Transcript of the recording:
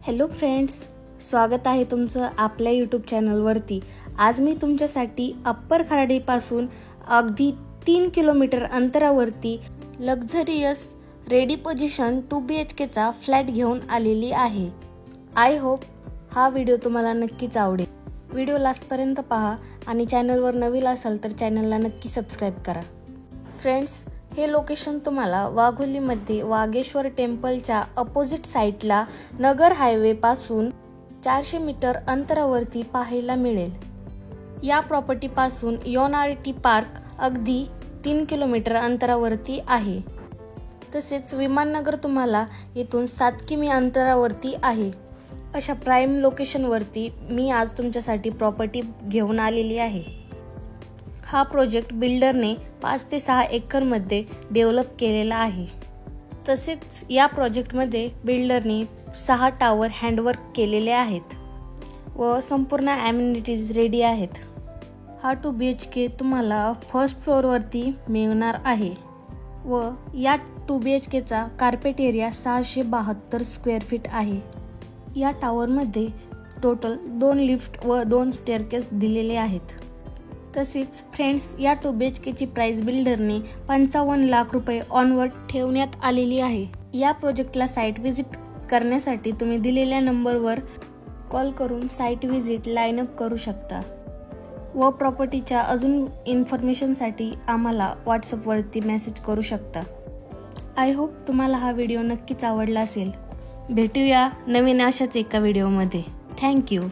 Hello friends, स्वागत आहे तुमचं आपल्या यूट्यूब चॅनलवरती। आज मी तुमच्यासाठी अप्पर खराडीपासून अगदी 3 किलोमीटर अंतरावरती लक्झरियस रेडी पोझिशन 2 BHK चा फ्लॅट घेऊन आलेली आहे। आय होप हा व्हिडिओ तुम्हाला नक्कीच आवडेल। व्हिडिओ लास्टपर्यंत पहा आणि चॅनलवर नवीन असाल तर चॅनलला नक्की सबस्क्राइब करा। फ्रेंड्स, हे लोकेशन तुम्हाला वाघोलीमध्ये वागेश्वर टेम्पलच्या अपोजिट साइडला नगर हायवे पासून 400 मीटर अंतरावरती पाहायला मिळेल। या प्रॉपर्टी पासून योनार्टी पार्क अगदी 3 किलोमीटर अंतरावरती आहे। तसेच विमाननगर तुम्हाला येथून 7 किमी अंतरावरती आहे। अशा प्राइम लोकेशनवरती मी आज तुमच्यासाठी प्रॉपर्टी घेऊन आलेली आहे। हा प्रोजेक्ट बिल्डरने 5 ते 6 एकरमध्ये डेव्हलप केलेला आहे। तसेच या प्रोजेक्टमध्ये बिल्डरने 6 टावर हँडवर्क केलेले आहेत व संपूर्ण ॲम्युनिटीज रेडी आहेत। हा 2 BHK तुम्हाला फर्स्ट फ्लोअरवरती मिळणार आहे व या 2 BHK चा कार्पेट एरिया 672 स्क्वेअर फीट आहे। या टावरमध्ये टोटल 2 लिफ्ट व 2 स्टेअरकेस दिलेले आहेत। तसेच फ्रेंड्स, या 2 BHK ची प्राइस बिल्डरने 55 लाख रुपये ऑनवर्ड ठेवण्यात आलेली आहे। या प्रोजेक्टला साइट व्हिजिट करण्यासाठी तुम्ही दिलेल्या नंबरवर कॉल करून साइट व्हिजिट लाईन अप करू शकता व प्रॉपर्टीच्या अजून इन्फॉर्मेशनसाठी आम्हाला व्हॉट्सअपवरती मेसेज करू शकता। आय होप तुम्हाला हा व्हिडिओ नक्कीच आवडला असेल। भेटूया नवीन अशाच एका व्हिडिओमध्ये। थँक्यू।